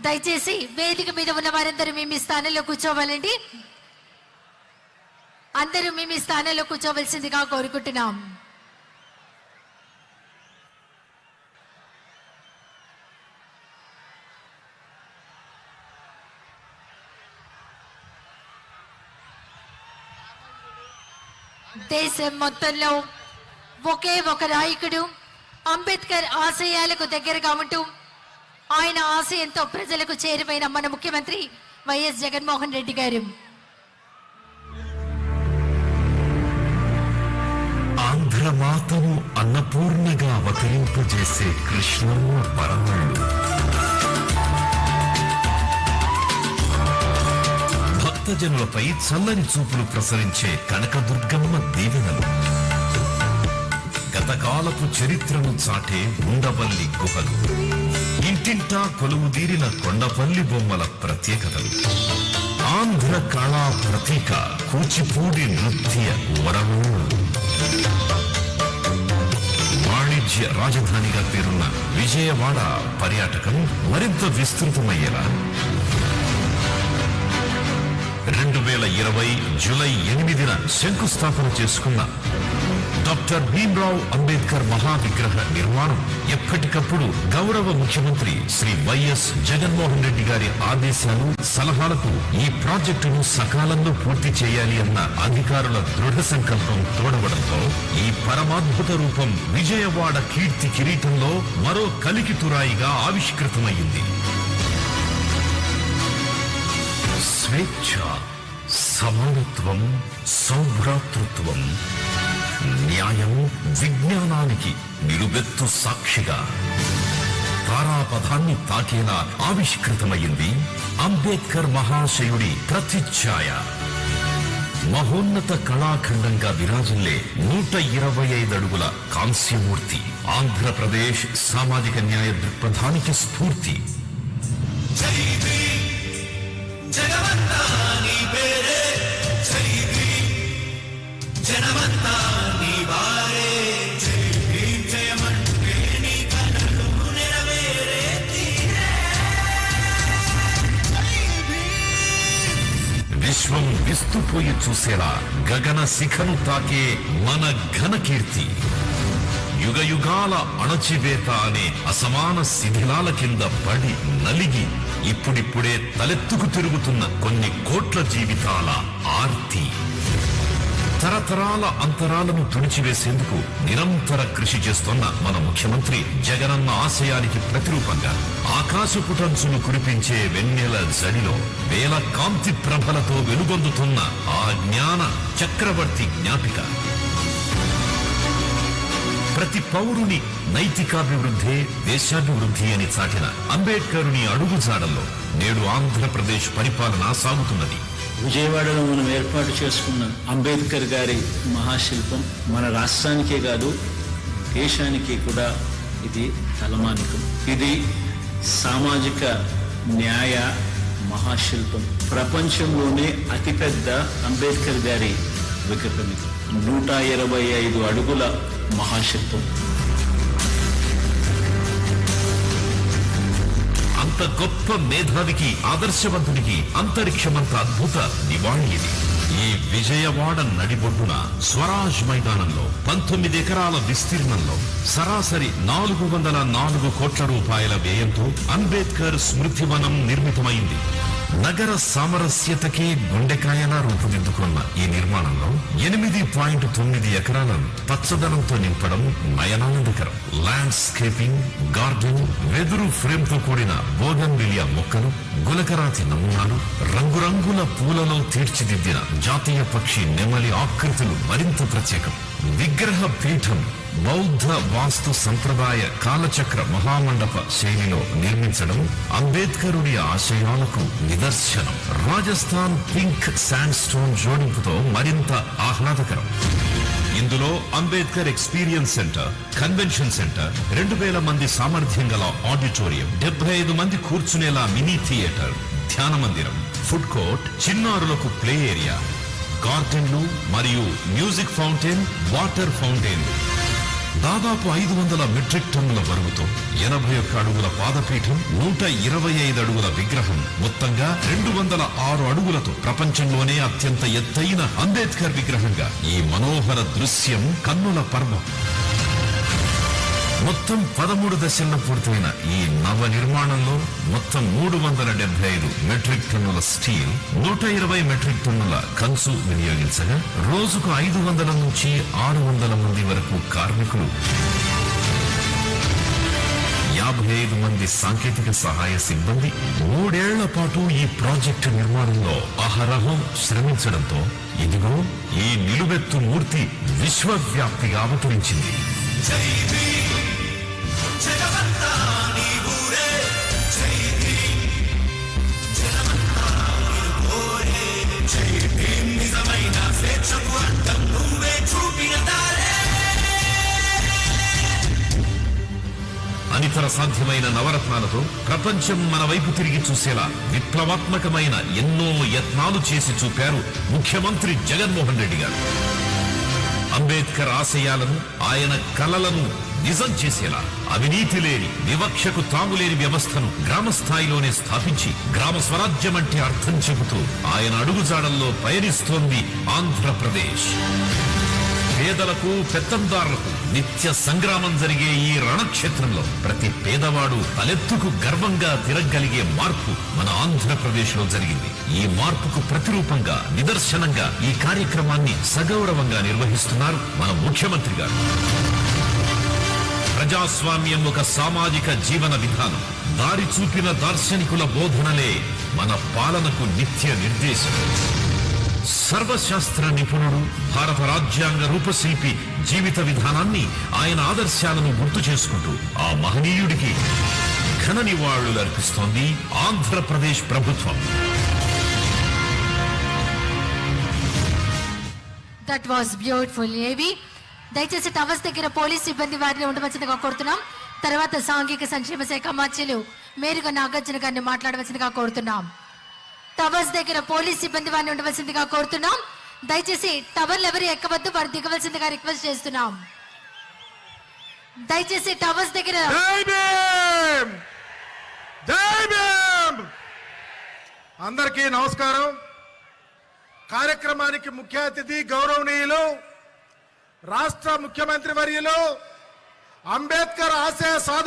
దయచేసి వేదిక మీద ఉన్న వారందరూ మీ స్థానంలో కూర్చోవాలండి. అందరూ మీ స్థానంలో కూర్చోవలసిందిగా కోరుకుంటున్నాం. దేశం మొత్తంలో ఒకే ఒక నాయకుడు అంబేద్కర్ ఆశయాలకు దగ్గరగా ఉంటూ ఆయన ఆశయంతో ప్రజలకు చేరువైన మన ముఖ్యమంత్రి వైఎస్ జగన్మోహన్ రెడ్డి గారు. ఆంధ్రమాతను అన్నపూర్ణగా అవతరింపజేసే కృష్ణమ్మ పరమళ్ళు, భక్తజనులపై చల్లని చూపులు ప్రసరించే కనకదుర్గమ్మ దీవెనలు, గతకాలపు చరిత్రను చాటే ఉండవల్లి గుహలు, ఇంటింటా కొలువుదీరిన కొండపల్లి బొమ్మల ప్రత్యేకతలు, ఆంధ్ర కళా ప్రతీక కూచిపూడి నృత్య వరవూరు, వాణిజ్య రాజధానిగా పేరున్న విజయవాడ పర్యాటకం మరింత విస్తృతమయ్యేలా 2020 జూలై 8న శంకుస్థాపన చేసుకున్న డాక్టర్ భీమ్రావ్ అంబేద్కర్ మహావిగ్రహ నిర్మాణం ఎప్పటికప్పుడు గౌరవ ముఖ్యమంత్రి శ్రీ వైఎస్ జగన్మోహన్ రెడ్డి గారి ఆదేశాలు సలహాలకు ఈ ప్రాజెక్టును సకాలంలో పూర్తి చేయాలి అన్న అధికారుల దృఢ సంకల్పం తోడవడంతో ఈ పరమాద్భుత రూపం విజయవాడ కీర్తి కిరీటంలో మరో కలికితురాయిగా ఆవిష్కృతమైంది. స్వేచ్ఛ, సమానత్వం, సౌభ్రాతృత్వం, న్యాయం, విజ్ఞానానికి నిలువెత్తు సాక్షిగా తారాపథాన్ని తాకేలా ఆవిష్కృతమైంది అంబేద్కర్ మహాశయుడి ప్రతిఛాయ. మహోన్నత కళాఖండంగా విరాజిల్లే 125 అడుగుల కాంస్యమూర్తి ఆంధ్రప్రదేశ్ సామాజిక న్యాయ దృక్పథానికి స్ఫూర్తి. విశ్వం విస్తుపోయి చూసేలా గగన శిఖను తాకే మన ఘన కీర్తి, యుగ యుగాల అణచివేత అనే అసమాన శిథిలాల కింద పడి నలిగి ఇప్పుడిప్పుడే తలెత్తుకు తిరుగుతున్న కొన్ని కోట్ల జీవితాల ఆర్తి, తరతరాల అంతరాలను తుడిచివేసేందుకు నిరంతర కృషి చేస్తున్న మన ముఖ్యమంత్రి జగనన్న ఆశయానికి ప్రతిరూపంగా ఆకాశపుటంచును కురిపించే వెన్నెల జడిలో వేల కాంతి ప్రభలతో వెలుగొందుతున్న ఆ జ్ఞాన చక్రవర్తి జ్ఞాపిక, ప్రతి పౌరుని నైతికాభివృద్ధి దేశాభివృద్ధి అని చాటిన అంబేద్కరుని అడుగుజాడల్లో నేడు ఆంధ్రప్రదేశ్ పరిపాలన సాగుతున్నది. విజయవాడలో మనం ఏర్పాటు చేసుకున్న అంబేద్కర్ గారి మహాశిల్పం మన రాష్ట్రానికే కాదు దేశానికి కూడా ఇది తలమానికం. ఇది సామాజిక న్యాయ మహాశిల్పం. ప్రపంచంలోనే అతిపెద్ద అంబేద్కర్ గారి విగ్రహం ఇది. 125 అడుగుల మహాశిల్పం. అంత గొప్ప మేధావికి, ఆదర్శవంతునికి అంతరిక్షమంత అద్భుత నివాళి ఇది. ఈ విజయవాడ నడిబొడ్డున స్వరాజ్ మైదానంలో 19 ఎకరాల విస్తీర్ణంలో సరాసరి 404 కోట్ల రూపాయల వ్యయంతో అంబేద్కర్ స్మృతివనం నిర్మితమైంది. నగర సామరస్యతకే గుండెకాయలా రూపుదిద్దుకున్న ఈ నిర్మాణంలో 8.9 ఎకరాలను పచ్చదనంతో నింపడం నయనానందకరం. ల్యాండ్స్కేపింగ్, గార్డెన్, వెదురు ఫ్రేమ్ తో కూడిన బోగన్విలియా మొక్కలు, గులకరాతి నమూనాలు, రంగురంగుల పూలలో తీర్చిదిద్దిన జాతీయ పక్షి నెమలి ఆకృతులు మరింత ప్రత్యేకం. విగ్రహ పీఠం బౌద్ధ వాస్తు సంప్రదాయ కాలచక్ర మహామండప శైలిలో నిర్మించడం అంబేద్కరుడి ఆశయాలకు నిదర్శనం. రాజస్థాన్ పింక్ శాండ్ స్టోన్ జోడింపుతో మరింత ఆహ్లాదకరం. ఇందులో Ambedkar experience centre, convention centre, 2000 మంది సామర్థ్యం గల ఆడిటోరియం, 75 మంది కూర్చునేలా మినీ థియేటర్, ధ్యాన మందిరం, ఫుడ్ కోర్ట్, చిన్నారులకు ప్లే ఏరియా, గార్డెన్లు మరియు మ్యూజిక్ ఫౌంటైన్, వాటర్ ఫౌంటైన్, దాదాపు 500 మెట్రిక్ టన్నుల బరువుతో 81 అడుగుల పాదపీఠం, 125 అడుగుల విగ్రహం, మొత్తంగా 206 అడుగులతో ప్రపంచంలోనే అత్యంత ఎత్తైన అంబేద్కర్ విగ్రహంగా ఈ మనోహర దృశ్యం కన్నుల పర్వం. మొత్తం 13 దశల్లో పూర్తయిన ఈ నవ నిర్మాణంలో మొత్తం 375 మెట్రిక్ టన్నుల స్టీల్, 120 మెట్రిక్ టన్నుల కంచు వినియోగించగా రోజుకు 500 నుంచి 600 మంది వరకు కార్మికులు, 55 మంది సాంకేతిక సహాయ సిబ్బంది 3 ఏళ్ల పాటు ఈ ప్రాజెక్టు నిర్మాణంలో అహరహం శ్రమించడంతో ఇదిగో ఈ నిలువెత్తు మూర్తి విశ్వవ్యాప్తిగా అవతరించింది. అనితర సాధ్యమైన నవరత్నాలతో ప్రపంచం మన వైపు తిరిగి చూసేలా విప్లవాత్మకమైన ఎన్నో యత్నాలు చేసి చూపారు ముఖ్యమంత్రి జగన్మోహన్ రెడ్డి గారు. అంబేద్కర్ ఆశయాలను, ఆయన కలలను నిజం చేసేలా అవినీతి లేని, వివక్షకు తాములేని వ్యవస్థను గ్రామ స్థాయిలోనే స్థాపించి గ్రామ స్వరాజ్యం అంటే అర్థం చెబుతూ ఆయన అడుగుజాడల్లో పయనిస్తోంది ఆంధ్రప్రదేశ్. పేదలకు, పెత్తందారులకు నిత్య సంగ్రామం జరిగే ఈ రణక్షేత్రంలో ప్రతి పేదవాడు తలెత్తుకు గర్వంగా తిరగలిగే మార్పు మన ఆంధ్రప్రదేశ్ లో జరిగింది. ఈ మార్పుకు ప్రతిరూపంగా, నిదర్శనంగా ఈ కార్యక్రమాన్ని సగౌరవంగా నిర్వహిస్తున్నారు మన ముఖ్యమంత్రి గారు. ప్రజాస్వామ్యం ఒక సామాజిక జీవన విధానం. దారి చూపిన దార్శనికుల బోధనలే మన పాలనకు నిత్య నిర్దేశం. సర్వశాస్త్ర నిపుణుడు, భారత రాజ్యాంగ రూపశిల్పి జీవిత విధానాన్ని, ఆయన ఆదర్శాలను గుర్తు చేసుకుంటూ ఆ మహనీయుడికి ఘన నివాళులు అర్పిస్తోంది ఆంధ్రప్రదేశ్ ప్రభుత్వం. That was beautiful. ఏవి దయచేసి టవర్స్ దగ్గర పోలీస్ సిబ్బంది వారిని ఉండవలసిందిగా కోరుతున్నాం. తర్వాత సాంఘిక సంక్షేమ శాఖ మంత్రులు మేరుగా నాగార్జున గారిని మాట్లాడవలసిందిగా కోరుతున్నాం. టవర్స్ దగ్గర పోలీస్ సిబ్బంది వారిని ఉండవలసిందిగా కోరుతున్నాం. దయచేసి టవర్లు ఎవరు ఎక్కవద్దు, వారు దిగవలసిందిగా రిక్వెస్ట్ చేస్తున్నాం. దయచేసి టవర్స్ దగ్గర అందరికీ నమస్కారం. కార్యక్రమానికి ముఖ్య అతిథి గౌరవనీయులు రాష్ట్ర ముఖ్యమంత్రి వర్యులు, అంబేద్కర్ ఆశయ సాధన